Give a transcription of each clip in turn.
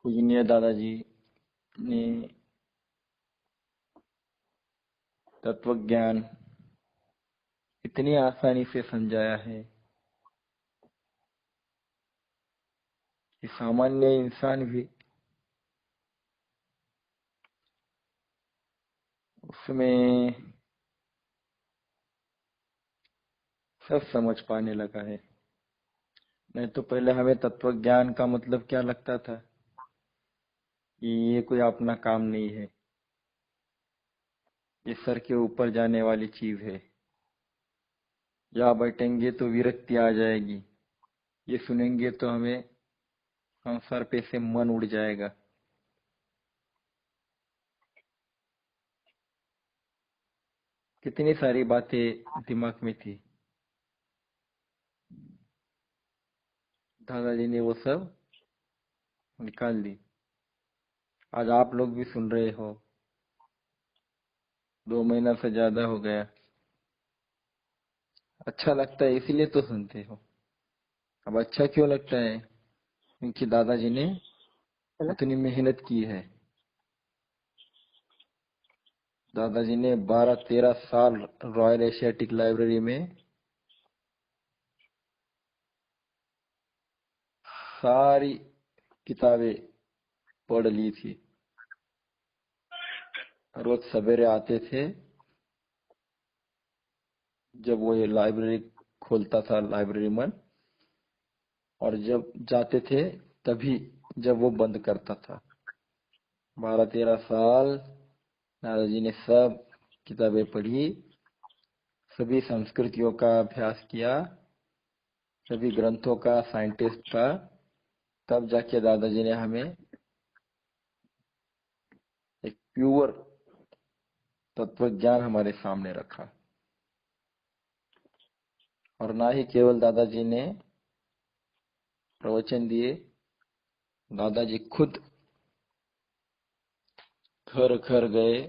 पूजनीय दादाजी ने तत्वज्ञान इतनी आसानी से समझाया है कि सामान्य इंसान भी उसमें सब समझ पाने लगा है। नहीं तो पहले हमें तत्वज्ञान का मतलब क्या लगता था कि ये कोई अपना काम नहीं है, ये सर के ऊपर जाने वाली चीज है, या बैठेंगे तो विरक्ति आ जाएगी, ये सुनेंगे तो हमें संसार पे से मन उड़ जाएगा। कितनी सारी बातें दिमाग में थी। दादाजी ने वो सब निकाल दी। आज आप लोग भी सुन रहे हो। 2 महीना से ज्यादा हो गया। अच्छा लगता है इसीलिए तो सुनते हो। अब अच्छा क्यों लगता है? क्योंकि दादाजी ने उतनी मेहनत की है। दादाजी ने 12-13 साल रॉयल एशियाटिक लाइब्रेरी में सारी किताबें पढ़ ली थी। रोज सवेरे आते थे, जब वो ये लाइब्रेरी खोलता था लाइब्रेरी मन, और जब जाते थे तभी जब वो बंद करता था। 12-13 साल दादाजी ने सब किताबें पढ़ी, सभी संस्कृतियों का अभ्यास किया, सभी ग्रंथों का साइंटिस्ट था। तब जाके दादाजी ने हमें एक प्योर तत्वज्ञान हमारे सामने रखा। और ना ही केवल दादाजी ने प्रवचन दिए, दादाजी खुद घर घर गए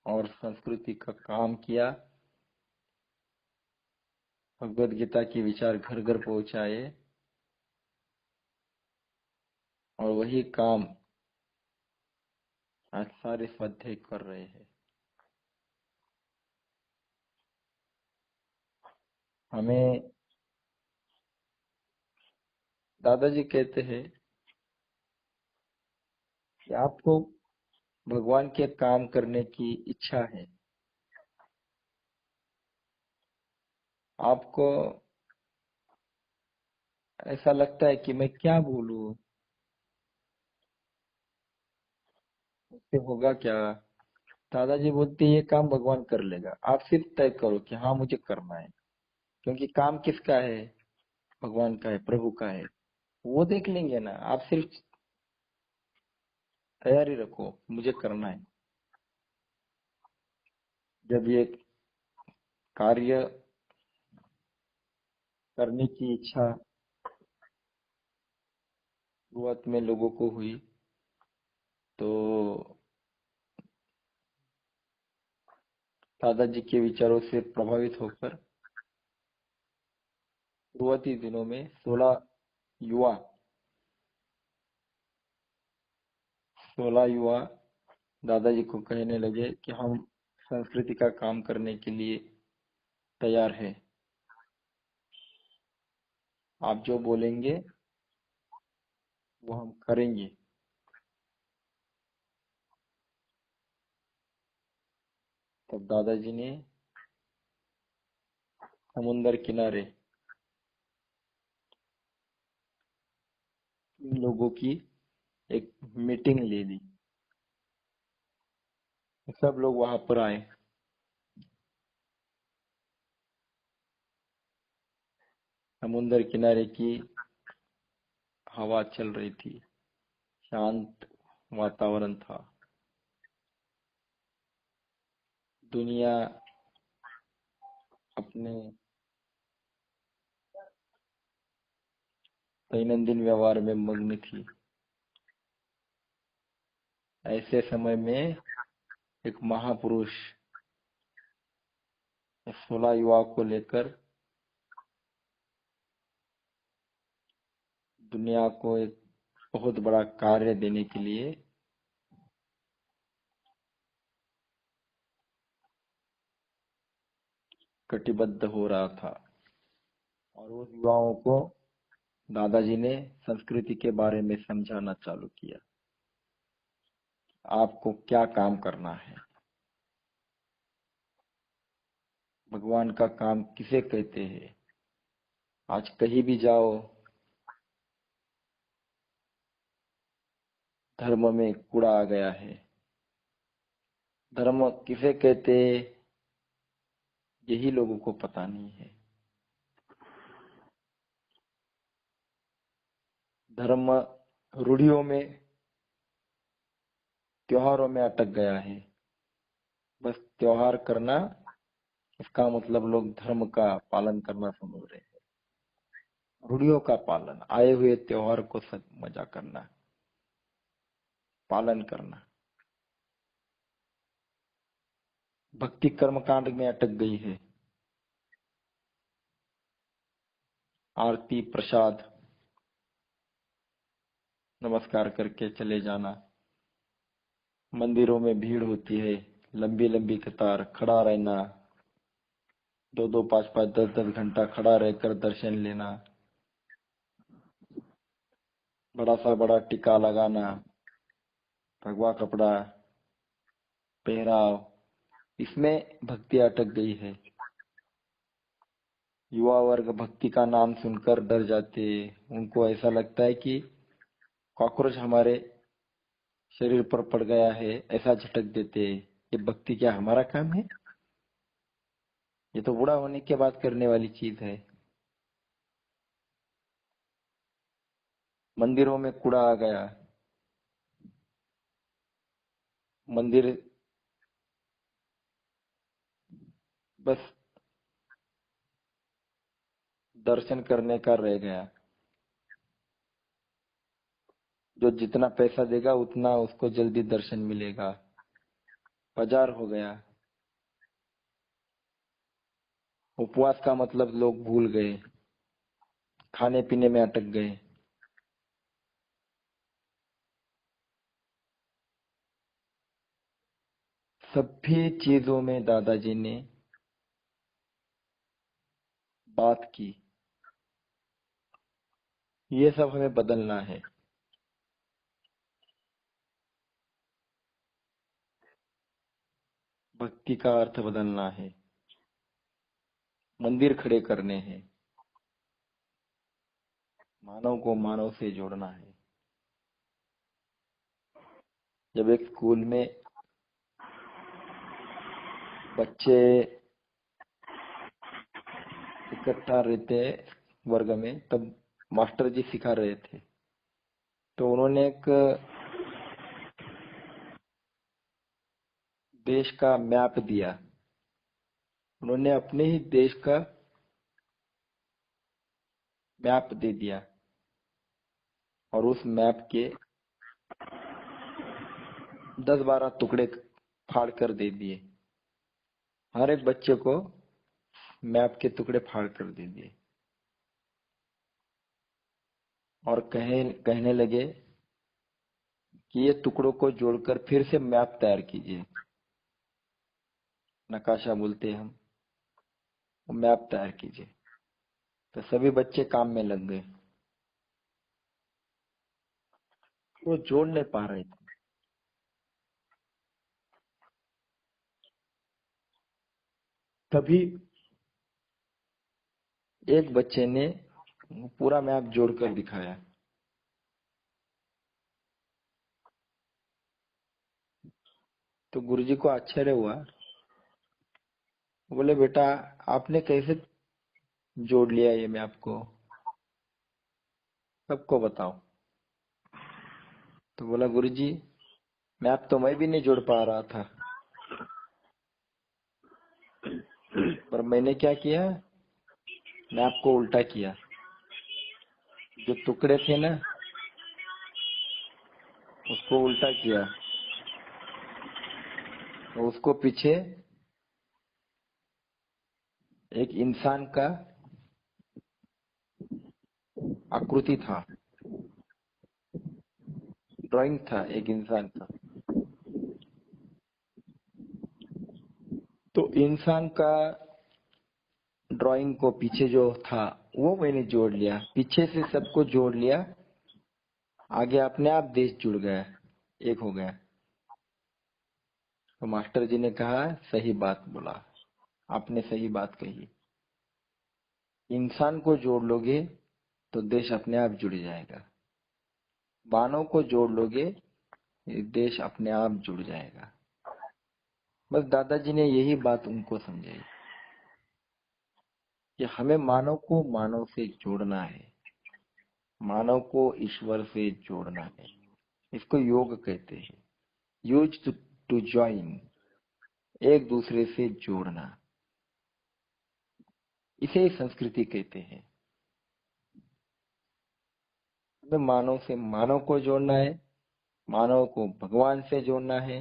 और संस्कृति का काम किया। भगवत गीता के विचार घर घर पहुंचाए, और वही काम आज सारे स्वाध्याय कर रहे हैं। हमें दादाजी कहते हैं कि आपको भगवान के काम करने की इच्छा है, आपको ऐसा लगता है कि मैं क्या बोलूं, उससे होगा क्या। दादाजी बोलते ये काम भगवान कर लेगा, आप सिर्फ तय करो कि हाँ मुझे करना है। क्योंकि काम किसका है? भगवान का है, प्रभु का है। वो देख लेंगे ना, आप सिर्फ तैयारी रखो, मुझे करना है। जब ये कार्य करने की इच्छा शुरुआत में लोगों को हुई, तो दादाजी के विचारों से प्रभावित होकर शुरुआती दिनों में 16 युवा 16 युवा दादाजी को कहने लगे कि हम संस्कृति का काम करने के लिए तैयार है, आप जो बोलेंगे वो हम करेंगे। तब दादाजी ने समुंदर किनारे इन लोगों की एक मीटिंग ले ली। सब लोग वहां पर आए। समुंदर किनारे की हवा चल रही थी, शांत वातावरण था। दुनिया अपने दैनंदिन व्यवहार में मग्न थी। ऐसे समय में एक महापुरुष 16 युवाओं को लेकर दुनिया को एक बहुत बड़ा कार्य देने के लिए कटिबद्ध हो रहा था। और उस युवाओं को दादाजी ने संस्कृति के बारे में समझाना चालू किया। आपको क्या काम करना है, भगवान का काम किसे कहते हैं। आज कहीं भी जाओ, धर्म में कूड़ा आ गया है। धर्म किसे कहते हैं, यही लोगों को पता नहीं है। धर्म रूढ़ियों में, त्योहारों में अटक गया है। बस त्योहार करना, इसका मतलब लोग धर्म का पालन करना समझ रहे हैं। रूढ़ियों का पालन, आए हुए त्योहार को मजा करना, पालन करना। भक्ति कर्म कांड में अटक गई है। आरती प्रसाद नमस्कार करके चले जाना। मंदिरों में भीड़ होती है, लंबी लंबी कतार, खड़ा रहना, 2-2, 5-5, 10-10 घंटा खड़ा रहकर दर्शन लेना। बड़ा सा बड़ा टीका लगाना, भगवा कपड़ा, पहराव, इसमें भक्ति अटक गई है। युवा वर्ग भक्ति का नाम सुनकर डर जाते। उनको ऐसा लगता है कि कॉकरोच हमारे शरीर पर पड़ गया है, ऐसा झटक देते। ये भक्ति क्या हमारा काम है? ये तो बूढ़ा होने के बाद करने वाली चीज है। मंदिरों में कूड़ा आ गया। मंदिर बस दर्शन करने का रह गया। जो जितना पैसा देगा उतना उसको जल्दी दर्शन मिलेगा। बाजार हो गया। उपवास का मतलब लोग भूल गए, खाने पीने में अटक गए। सभी चीजों में दादाजी ने बात की। ये सब हमें बदलना है। भक्ति का अर्थ बदलना है। मंदिर खड़े करने हैं। मानव को मानव से जोड़ना है। जब एक स्कूल में बच्चे इकट्ठा रहते वर्ग में, तब मास्टर जी सिखा रहे थे। तो उन्होंने एक देश का मैप दिया। उन्होंने अपने ही देश का मैप दे दिया और उस मैप के 10-12 टुकड़े फाड़ कर दे दिए। हर एक बच्चे को मैप के टुकड़े फाड़ कर दे दिए और कहने लगे कि ये टुकड़ों को जोड़कर फिर से मैप तैयार कीजिए। नकाशा बोलते हैं हम, वो मैप तैयार कीजिए। तो सभी बच्चे काम में लग गए। वो जोड़ नहीं पा रहे थे। तभी एक बच्चे ने पूरा मैप जोड़कर दिखाया। तो गुरुजी को आश्चर्य हुआ। बोले, बेटा आपने कैसे जोड़ लिया ये मैप को, सबको बताओ। तो बोला, गुरुजी मैप तो मैं भी नहीं जोड़ पा रहा था, पर मैंने क्या किया, मैप को उल्टा किया। जो टुकड़े थे ना, उसको उल्टा किया और उसको पीछे एक इंसान का आकृति था। ड्राइंग था एक इंसान का। तो इंसान का ड्राइंग को पीछे जो था वो मैंने जोड़ लिया, पीछे से सबको जोड़ लिया, आगे अपने आप देश जुड़ गया, एक हो गया। तो मास्टर जी ने कहा सही बात बोला, आपने सही बात कही। इंसान को जोड़ लोगे तो देश अपने आप जुड़ जाएगा, मानव को जोड़ लोगे ये देश अपने आप जुड़ जाएगा। बस दादाजी ने यही बात उनको समझाई कि हमें मानव को मानव से जोड़ना है, मानव को ईश्वर से जोड़ना है। इसको योग कहते हैं, यूज टू ज्वाइन, एक दूसरे से जोड़ना, इसे ही संस्कृति कहते हैं। हमें मानव से मानव को जोड़ना है, मानव को भगवान से जोड़ना है,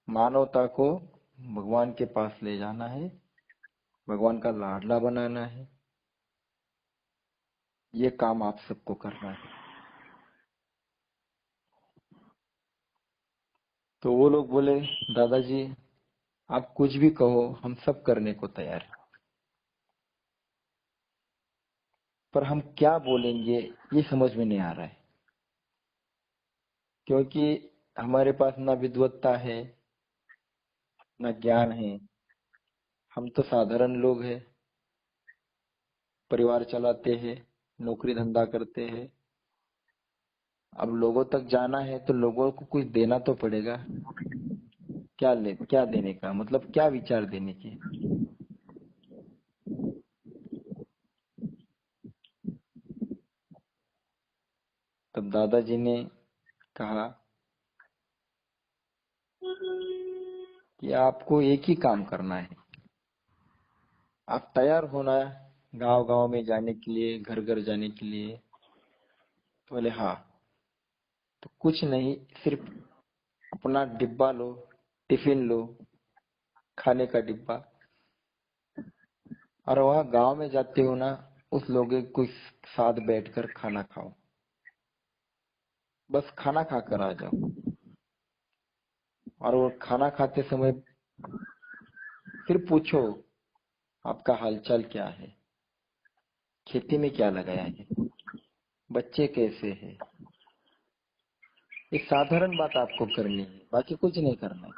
मानवता को भगवान के पास ले जाना है, भगवान का लाडला बनाना है। ये काम आप सबको करना है। तो वो लोग बोले दादाजी आप कुछ भी कहो, हम सब करने को तैयार हैं, पर हम क्या बोलेंगे ये समझ में नहीं आ रहा है, क्योंकि हमारे पास ना विद्वत्ता है ना ज्ञान है। हम तो साधारण लोग हैं, परिवार चलाते हैं, नौकरी धंधा करते हैं। अब लोगों तक जाना है तो लोगों को कुछ देना तो पड़ेगा। क्या देने का मतलब, क्या विचार देने की। तब दादाजी ने कहा कि आपको एक ही काम करना है, आप तैयार होना गांव गांव में जाने के लिए, घर घर जाने के लिए। तो बोले हाँ। तो कुछ नहीं, सिर्फ अपना डिब्बा लो, टिफिन लो, खाने का डिब्बा, और वहां गांव में जाते हो ना, उस लोगों के साथ बैठकर खाना खाओ, बस खाना खाकर आ जाओ। और वो खाना खाते समय फिर पूछो आपका हालचाल क्या है, खेती में क्या लगाया है, बच्चे कैसे हैं। ये साधारण बात आपको करनी है, बाकी कुछ नहीं करना है।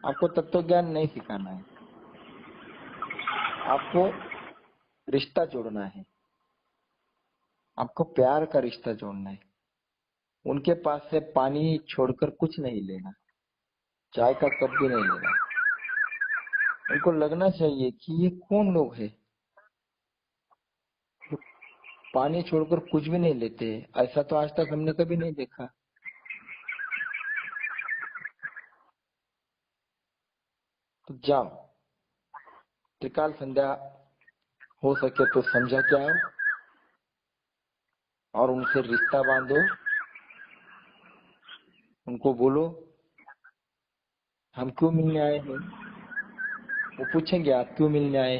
आपको तत्व ज्ञान नहीं सिखाना है, आपको रिश्ता जोड़ना है, आपको प्यार का रिश्ता जोड़ना है। उनके पास से पानी छोड़कर कुछ नहीं लेना, चाय का कप भी नहीं लेना। उनको लगना चाहिए कि ये कौन लोग हैं जो पानी छोड़कर कुछ भी नहीं लेते। ऐसा तो आज तक हमने कभी नहीं देखा। तो जाओ, त्रिकाल संध्या हो सके तो समझा के आओ और उनसे रिश्ता बांधो। उनको बोलो हम क्यों मिलने आए हैं, वो पूछेंगे आप क्यों मिलने आए,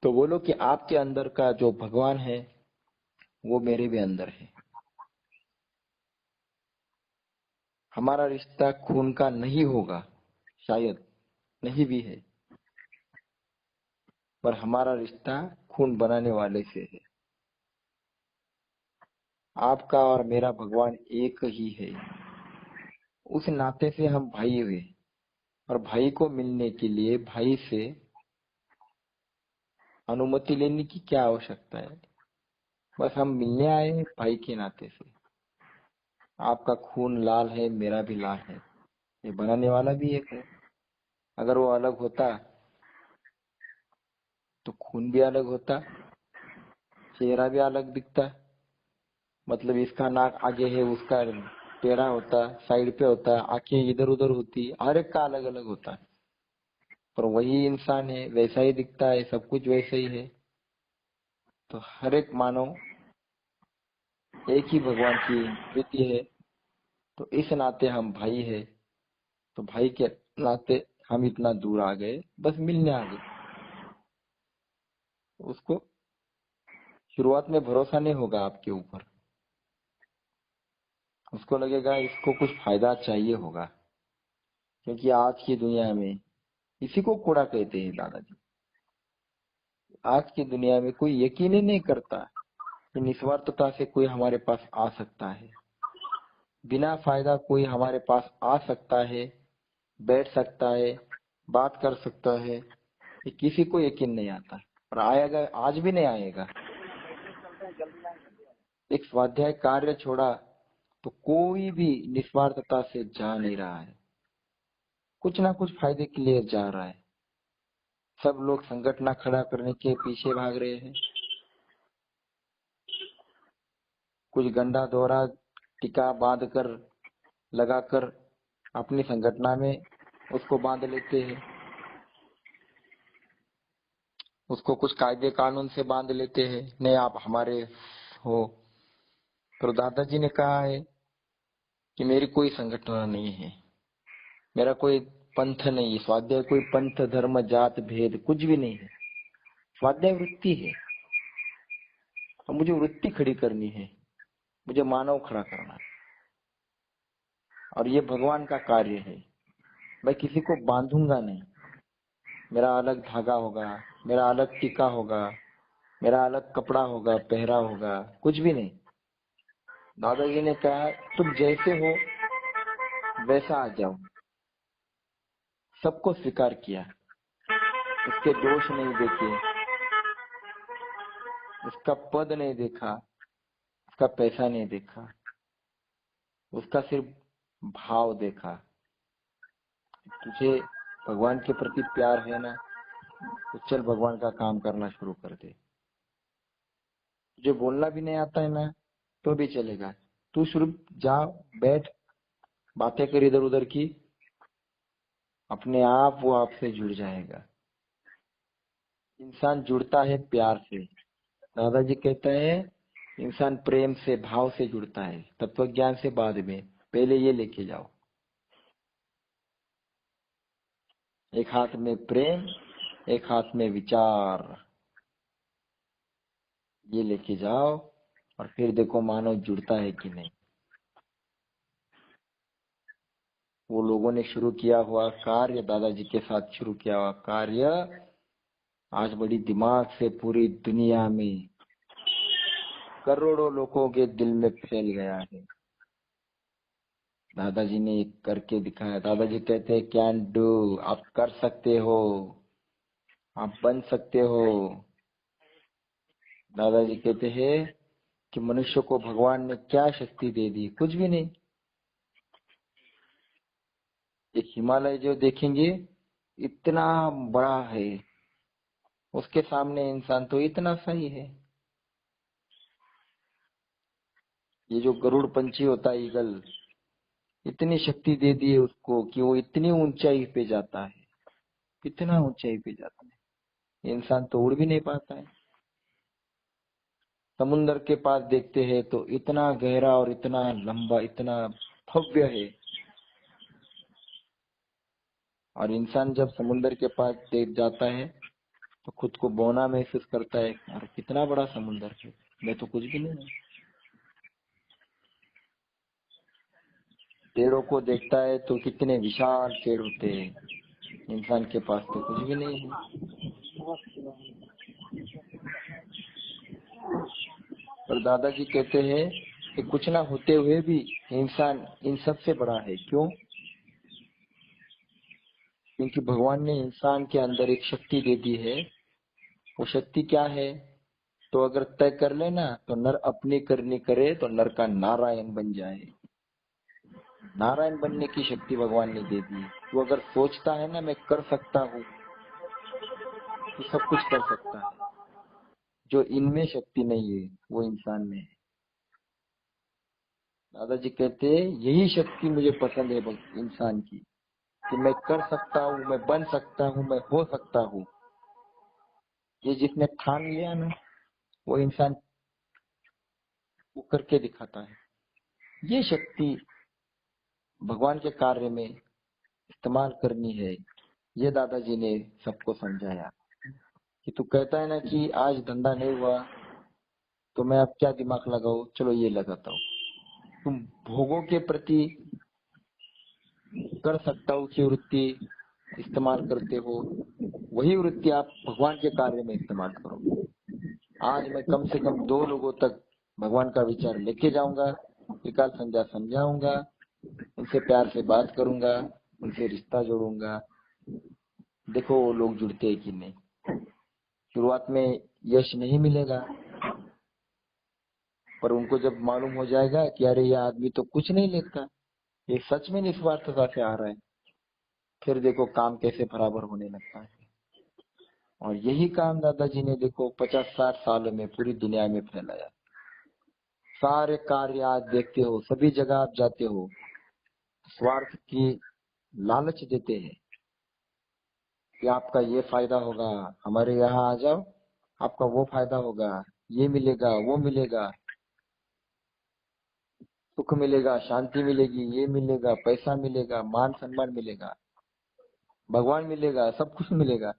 तो बोलो कि आपके अंदर का जो भगवान है वो मेरे भी अंदर है। हमारा रिश्ता खून का नहीं होगा, शायद नहीं भी है, पर हमारा रिश्ता खून बनाने वाले से है। आपका और मेरा भगवान एक ही है, उस नाते से हम भाई हुए। और भाई को मिलने के लिए भाई से अनुमति लेने की क्या आवश्यकता है, बस हम मिलने आए हैं भाई के नाते से। आपका खून लाल है, मेरा भी लाल है, ये बनाने वाला भी एक है। अगर वो अलग होता तो खून भी अलग होता, चेहरा भी अलग दिखता। मतलब इसका नाक आगे है, उसका टेढ़ा होता, साइड पे होता, आंखें इधर उधर होती, हर एक का अलग अलग होता। पर वही इंसान है, वैसा ही दिखता है, सब कुछ वैसा ही है। तो हर एक मानव एक ही भगवान की कृति है। तो इस नाते हम भाई है। तो भाई के नाते हम इतना दूर आ गए, बस मिलने आ गए। उसको शुरुआत में भरोसा नहीं होगा आपके ऊपर, उसको लगेगा इसको कुछ फायदा चाहिए होगा, क्योंकि आज की दुनिया में इसी को कूड़ा कहते हैं दादाजी। आज की दुनिया में कोई यकीन ही नहीं करता कि निस्वार्थता से कोई हमारे पास आ सकता है, बिना फायदा कोई हमारे पास आ सकता है, बैठ सकता है, बात कर सकता है। ये किसी को यकीन नहीं आता, और आएगा, आज भी नहीं आएगा। एक स्वाध्याय कार्य छोड़ा तो कोई भी निस्वार्थता से जा नहीं रहा है, कुछ ना कुछ फायदे के लिए जा रहा है। सब लोग संगठन खड़ा करने के पीछे भाग रहे हैं, कुछ गंदा दोहरा टीका बांध कर लगाकर अपनी संगठना में उसको बांध लेते हैं, उसको कुछ कायदे कानून से बांध लेते हैं, नहीं आप हमारे हो। तो दादाजी ने कहा है कि मेरी कोई संगठन नहीं है, मेरा कोई पंथ नहीं है, स्वाध्याय कोई पंथ धर्म जात भेद कुछ भी नहीं है, स्वाध्याय वृत्ति है। और मुझे वृत्ति खड़ी करनी है, मुझे मानव खड़ा करना है, और ये भगवान का कार्य है। मैं किसी को बांधूंगा नहीं, मेरा अलग धागा होगा, मेरा अलग टीका होगा, मेरा अलग कपड़ा होगा, पहरा होगा, कुछ भी नहीं। दादाजी ने कहा तुम जैसे हो वैसा आ जाओ। सबको स्वीकार किया, उसके दोष नहीं देखे, उसका पद नहीं देखा, उसका पैसा नहीं देखा, उसका सिर्फ भाव देखा। तुझे भगवान के प्रति प्यार है ना, तो चल भगवान का काम करना शुरू कर दे। तुझे बोलना भी नहीं आता है ना, तो भी चलेगा, तू शुरू जा, बैठ, बातें कर इधर उधर की, अपने आप वो आपसे जुड़ जाएगा। इंसान जुड़ता है प्यार से। दादाजी कहते हैं इंसान प्रेम से भाव से जुड़ता है, तत्व ज्ञान से बाद में, पहले ये लेके जाओ। एक हाथ में प्रेम, एक हाथ में विचार, ये लेके जाओ, और फिर देखो मानव जुड़ता है कि नहीं। वो लोगों ने शुरू किया हुआ कार्य, दादाजी के साथ शुरू किया हुआ कार्य आज बड़ी दिमाग से पूरी दुनिया में करोड़ों लोगों के दिल में फैल गया है। दादाजी ने करके दिखाया। दादाजी कहते हैं कैन डू, आप कर सकते हो, आप बन सकते हो। दादाजी कहते हैं कि मनुष्य को भगवान ने क्या शक्ति दे दी, कुछ भी नहीं। एक हिमालय जो देखेंगे इतना बड़ा है, उसके सामने इंसान तो इतना सा ही है। ये जो गरुड़ पंछी होता है, ईगल, इतनी शक्ति दे दी है उसको कि वो इतनी ऊंचाई पे जाता है, कितना ऊंचाई पे जाता है। इंसान तो उड़ भी नहीं पाता है। समुन्द्र के पास देखते हैं तो इतना गहरा और इतना लंबा, इतना भव्य है, और इंसान जब समुन्द्र के पास देख जाता है तो खुद को बौना महसूस करता है, और कितना बड़ा समुन्द्र है, मैं तो कुछ भी नहीं हूँ। पेड़ों को देखता है तो कितने विशाल पेड़ होते हैं, इंसान के पास तो कुछ भी नहीं है। और दादाजी कहते हैं कि कुछ ना होते हुए भी इंसान इन सब से बड़ा है। क्यों? क्योंकि भगवान ने इंसान के अंदर एक शक्ति दे दी है। वो शक्ति क्या है? तो अगर तय कर लेना तो नर अपनी करनी करे तो नर का नारायण बन जाए। नारायण बनने की शक्ति भगवान ने दे दी है। वो अगर सोचता है ना मैं कर सकता हूँ, तो सब कुछ कर सकता है। जो इनमें शक्ति नहीं है वो इंसान में है। दादाजी कहते हैं यही शक्ति मुझे पसंद है इंसान की, कि मैं कर सकता हूँ, मैं बन सकता हूँ, मैं हो सकता हूँ। ये जिसने ठान लिया ना, वो इंसान वो करके दिखाता है। ये शक्ति भगवान के कार्य में इस्तेमाल करनी है। ये दादाजी ने सबको समझाया। कि तू कहता है ना कि आज धंधा नहीं हुआ, तो मैं अब क्या दिमाग लगाऊं, चलो ये लगाता हूँ। तुम भोगों के प्रति कर सकता हूँ की वृत्ति इस्तेमाल करते हो, वही वृत्ति आप भगवान के कार्य में इस्तेमाल करो। आज मैं कम से कम 2 लोगों तक भगवान का विचार लेके जाऊंगा, त्रिकाल संध्या समझाऊंगा, उनसे प्यार से बात करूंगा, उनसे रिश्ता जोड़ूंगा। देखो वो लोग जुड़ते हैं कि नहीं। शुरुआत में यश नहीं मिलेगा, पर उनको जब मालूम हो जाएगा कि अरे ये आदमी तो कुछ नहीं लेता, ये सच में निस्वार्थता से आ रहा है, फिर देखो काम कैसे बराबर होने लगता है। और यही काम दादाजी ने देखो 50-60 सालों में पूरी दुनिया में फैलाया। सारे कार्य आज देखते हो, सभी जगह आप जाते हो, स्वार्थ की लालच देते हैं कि आपका ये फायदा होगा, हमारे यहाँ आ जाओ, आपका वो फायदा होगा, ये मिलेगा, वो मिलेगा, सुख मिलेगा, शांति मिलेगी, ये मिलेगा, पैसा मिलेगा, मान सम्मान मिलेगा, भगवान मिलेगा, सब कुछ मिलेगा।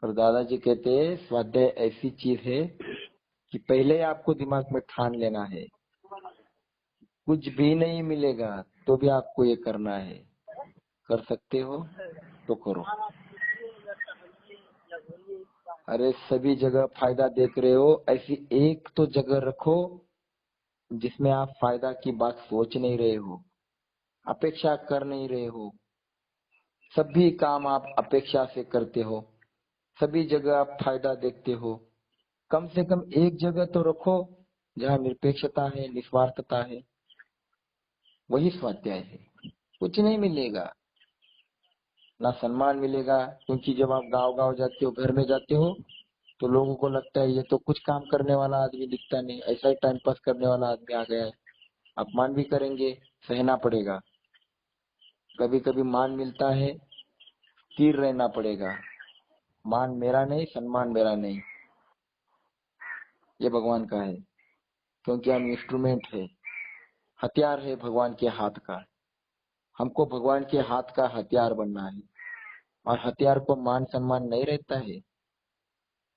और दादाजी कहते हैं स्वाध्याय ऐसी चीज है कि पहले आपको दिमाग में ठान लेना है, कुछ भी नहीं मिलेगा तो भी आपको ये करना है। कर सकते हो तो करो। अरे सभी जगह फायदा देख रहे हो, ऐसी एक तो जगह रखो जिसमें आप फायदा की बात सोच नहीं रहे हो, अपेक्षा कर नहीं रहे हो। सभी काम आप अपेक्षा से करते हो, सभी जगह आप फायदा देखते हो। कम से कम एक जगह तो रखो जहाँ निरपेक्षता है, निस्वार्थता है। वही स्वाध्याय है। कुछ नहीं मिलेगा, ना सम्मान मिलेगा, क्योंकि जब आप गांव गांव जाते हो, घर में जाते हो, तो लोगों को लगता है ये तो कुछ काम करने वाला आदमी दिखता नहीं, ऐसा ही टाइम पास करने वाला आदमी आ गया है। अपमान भी करेंगे, सहना पड़ेगा। कभी कभी मान मिलता है, स्थिर रहना पड़ेगा। मान मेरा नहीं, सम्मान मेरा नहीं, ये भगवान का है। क्योंकि हम इंस्ट्रूमेंट है, हथियार है भगवान के हाथ का। हमको भगवान के हाथ का हथियार बनना है। और हथियार को मान सम्मान नहीं रहता है।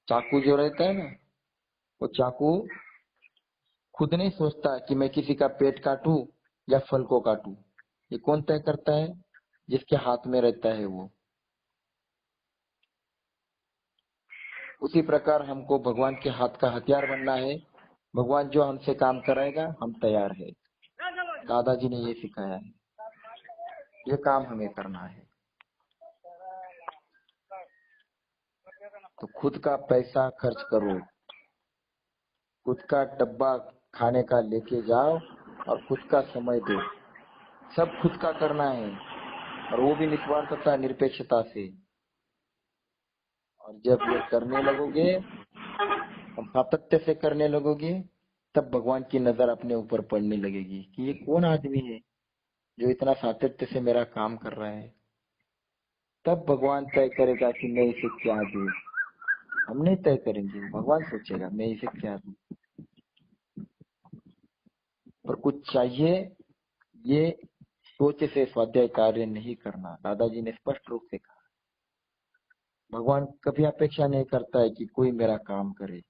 चाकू जो रहता है ना, वो चाकू खुद नहीं सोचता कि मैं किसी का पेट काटूं या फल को काटूं। ये कौन तय करता है? जिसके हाथ में रहता है वो। उसी प्रकार हमको भगवान के हाथ का हथियार बनना है। भगवान जो हमसे काम कराएगा हम तैयार है। दादाजी ने ये सिखाया है, ये काम हमें करना है। तो खुद का पैसा खर्च करो, खुद का डब्बा खाने का लेके जाओ और खुद का समय दो। सब खुद का करना है, और वो भी निस्वार्थता निरपेक्षता से। और जब ये करने लगोगे और सातत्य से करने लगोगे, तब भगवान की नजर अपने ऊपर पड़ने लगेगी कि ये कौन आदमी है जो इतना सातत्य से मेरा काम कर रहा है। तब भगवान तय करेगा कि मैं इसे क्या दूं। हम नहीं तय करेंगे, भगवान सोचेगा मैं इसे क्या दूं। पर कुछ चाहिए, ये सोच से स्वाध्याय कार्य नहीं करना। दादाजी ने स्पष्ट रूप से कहा, भगवान कभी अपेक्षा नहीं करता है कि कोई मेरा काम करे।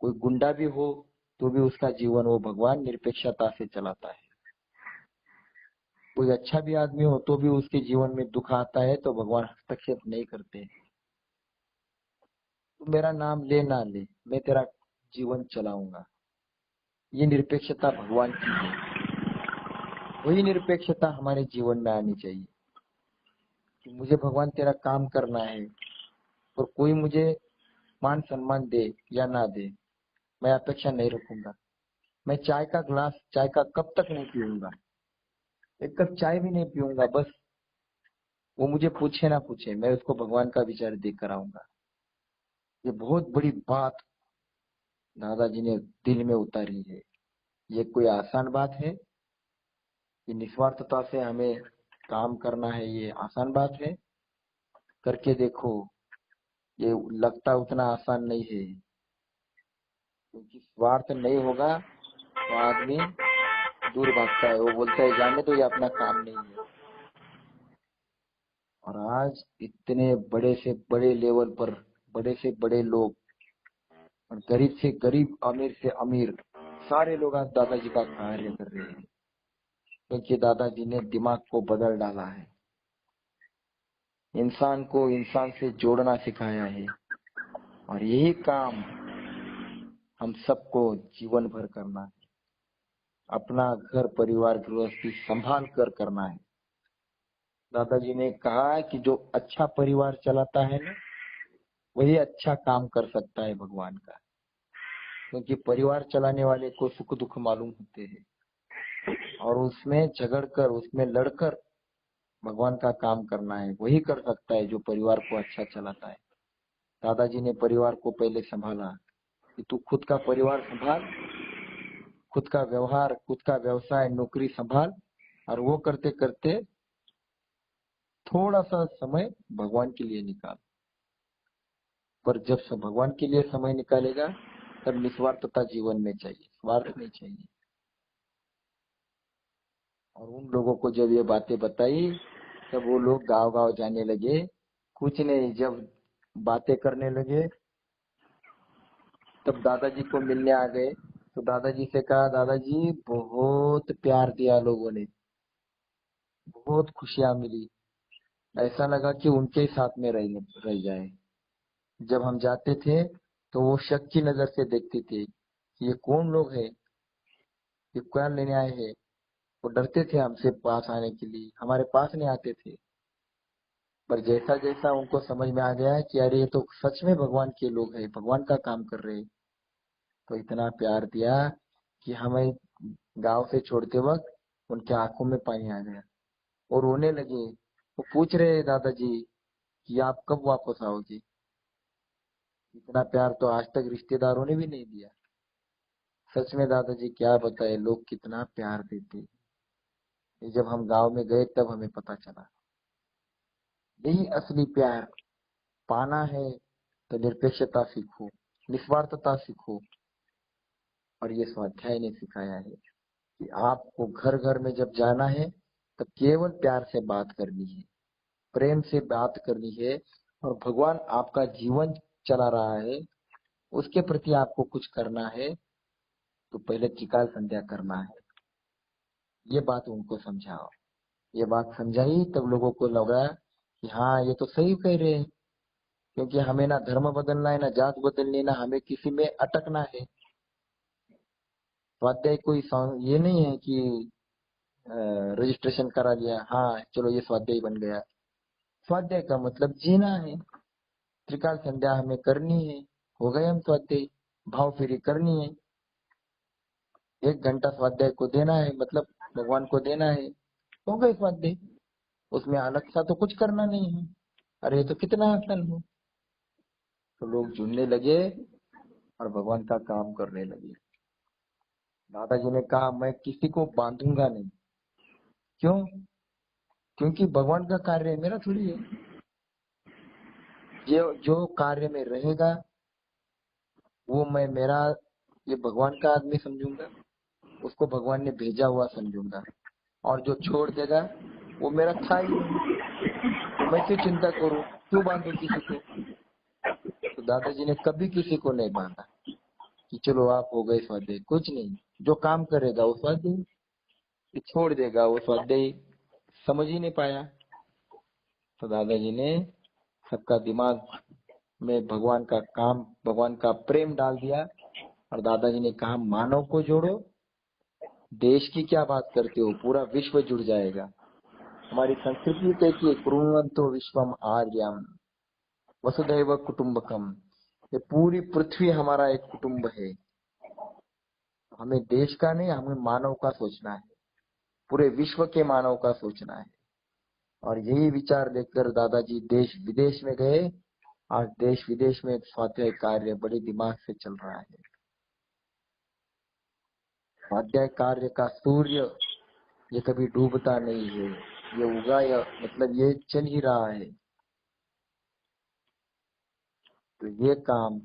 कोई गुंडा भी हो तो भी उसका जीवन वो भगवान निरपेक्षता से चलाता है। कोई अच्छा भी आदमी हो तो भी उसके जीवन में दुख आता है तो भगवान हस्तक्षेप नहीं करते। तू मेरा नाम ले ना ले, मैं तेरा जीवन चलाऊंगा। ये निरपेक्षता भगवान की है। वही निरपेक्षता हमारे जीवन में आनी चाहिए कि मुझे भगवान तेरा काम करना है, और कोई मुझे मान सम्मान दे या ना दे, मैं अपेक्षा नहीं रखूंगा। मैं चाय का ग्लास, चाय का कप तक नहीं पीऊंगा, एक कप चाय भी नहीं पीऊंगा। बस वो मुझे पूछे ना पूछे, मैं उसको भगवान का विचार देकर आऊंगा। ये बहुत बड़ी बात दादाजी ने दिल में उतारी है। ये कोई आसान बात है? ये निस्वार्थता से हमें काम करना है, ये आसान बात है? करके देखो, ये लगता उतना आसान नहीं है। क्योंकि स्वार्थ नहीं होगा तो आदमी दूर भागता है, वो बोलता है जाने तो, ये अपना काम नहीं है। और आज इतने बड़े से बड़े लेवल पर बड़े से बड़े लोग और गरीब से गरीब, अमीर से अमीर, सारे लोग आज दादाजी का कार्य कर रहे हैं, क्योंकि दादाजी ने दिमाग को बदल डाला है, इंसान को इंसान से जोड़ना सिखाया है। और यही काम हम सबको जीवन भर करना है, अपना घर परिवार गृहस्थी संभाल कर करना है। दादाजी ने कहा है कि जो अच्छा परिवार चलाता है ना, वही अच्छा काम कर सकता है भगवान का, क्योंकि परिवार चलाने वाले को सुख दुख मालूम होते हैं, और उसमें झगड़ कर, उसमें लड़कर भगवान का काम करना है, वही कर सकता है जो परिवार को अच्छा चलाता है। दादाजी ने परिवार को पहले संभाला कि तू खुद का परिवार संभाल, खुद का व्यवहार, खुद का व्यवसाय, नौकरी संभाल, और वो करते करते थोड़ा सा समय भगवान के लिए निकाल। पर जब सब भगवान के लिए समय निकालेगा, तब निस्वार्थता जीवन में चाहिए, स्वार्थ नहीं चाहिए। और उन लोगों को जब ये बातें बताई, तब वो लोग गांव गांव जाने लगे। कुछ नहीं, जब बातें करने लगे तब दादाजी को मिलने आ गए। तो दादाजी से कहा, दादाजी बहुत प्यार दिया लोगों ने, बहुत खुशियां मिली, ऐसा लगा कि उनके ही साथ में रह जाए। जब हम जाते थे तो वो शक की नजर से देखते थे कि ये कौन लोग हैं, ये क्या लेने आए हैं। वो डरते थे हमसे पास आने के लिए, हमारे पास नहीं आते थे। पर जैसा जैसा उनको समझ में आ गया कि अरे ये तो सच में भगवान के लोग हैं, भगवान का काम कर रहे हैं, तो इतना प्यार दिया कि हमें गांव से छोड़ते वक्त उनके आंखों में पानी आ गया और रोने लगे। वो पूछ रहे हैं, दादाजी कि आप कब वापस आओगे। इतना प्यार तो आज तक रिश्तेदारों ने भी नहीं दिया। सच में दादाजी क्या बताए, लोग कितना प्यार देते। ये जब हम गांव में गए तब हमें पता चला, यही असली प्यार। पाना है तो निरपेक्षता सीखो, निस्वार्थता सीखो। और ये स्वाध्याय ने सिखाया है कि आपको घर घर में जब जाना है तो केवल प्यार से बात करनी है, प्रेम से बात करनी है। और भगवान आपका जीवन चला रहा है, उसके प्रति आपको कुछ करना है, तो पहले त्रिकाल संध्या करना है। ये बात उनको समझाओ। ये बात समझाई तब लोगों को लगा कि हाँ, ये तो सही कह रहे हैं, क्योंकि हमें ना धर्म बदलना है, ना जात बदलनी है, ना हमें किसी में अटकना है। स्वाध्याय कोई ये नहीं है कि रजिस्ट्रेशन करा लिया, हाँ चलो ये स्वाध्याय बन गया। स्वाध्याय का मतलब जीना है। त्रिकाल संध्या हमें करनी है, हो गए हम स्वाध्याय। भाव फेरी करनी है, 1 घंटा स्वाध्याय को देना है, मतलब भगवान को देना है, हो गए स्वाध्याय। उसमें अलग सा तो कुछ करना नहीं है। अरे ये तो कितना आसान है। तो लोग जुड़ने लगे और भगवान का काम करने लगे। दादाजी ने कहा, मैं किसी को बांधूंगा नहीं। क्यों? क्योंकि भगवान का कार्य है, मेरा थोड़ी है। ये जो कार्य में रहेगा वो मैं मेरा, ये भगवान का आदमी समझूंगा, उसको भगवान ने भेजा हुआ समझूंगा। और जो छोड़ देगा वो मेरा था ही नहीं, तो मैं क्यों चिंता करूं, क्यों बांधू किसी को। तो दादाजी ने कभी किसी को नहीं बांधा कि चलो आप हो गए स्वाध्याय, कुछ नहीं। जो काम करेगा वो स्वाध्याय, कि छोड़ देगा वो स्वाध्याय समझ ही नहीं पाया। तो दादाजी ने सबका दिमाग में भगवान का काम, भगवान का प्रेम डाल दिया। और दादाजी ने कहा, मानव को जोड़ो, देश की क्या बात करते हो, पूरा विश्व जुड़ जाएगा। हमारी संस्कृति कहती है, कुर्वन्तो विश्वम आर्यम वसुधैव कुटुंबकम। ये पूरी पृथ्वी हमारा एक कुटुंब है। हमें देश का नहीं, हमें मानव का सोचना है, पूरे विश्व के मानव का सोचना है। और यही विचार लेकर दादाजी देश विदेश में गए। आज देश विदेश में स्वाध्याय कार्य बड़े दिमाग से चल रहा है। स्वाध्याय कार्य का सूर्य ये कभी डूबता नहीं है, ये उगा, या मतलब ये चल ही रहा है। तो ये काम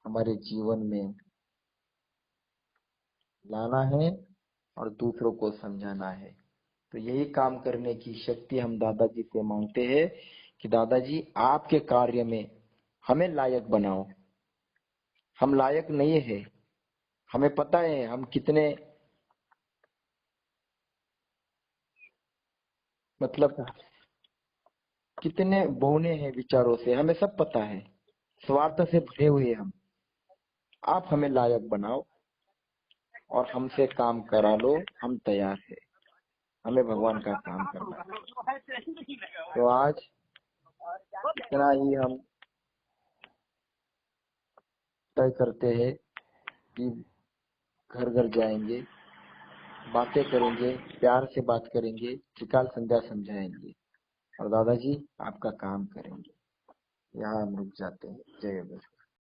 हमारे जीवन में लाना है और दूसरों को समझाना है। तो यही काम करने की शक्ति हम दादाजी से मांगते हैं कि दादाजी आपके कार्य में हमें लायक बनाओ, हम लायक नहीं है, हमें पता है हम कितने मतलब कितने बौने हैं विचारों से, हमें सब पता है, स्वार्थ से भरे हुए हम। आप हमें लायक बनाओ और हमसे काम करा लो, हम तैयार है, हमें भगवान का काम करना है। तो आज इतना ही हम तय करते हैं कि घर घर जाएंगे, बातें करेंगे, प्यार से बात करेंगे, त्रिकाल संध्या समझाएंगे और दादाजी आपका काम करेंगे। यहाँ हम रुक जाते हैं। जय गुरु।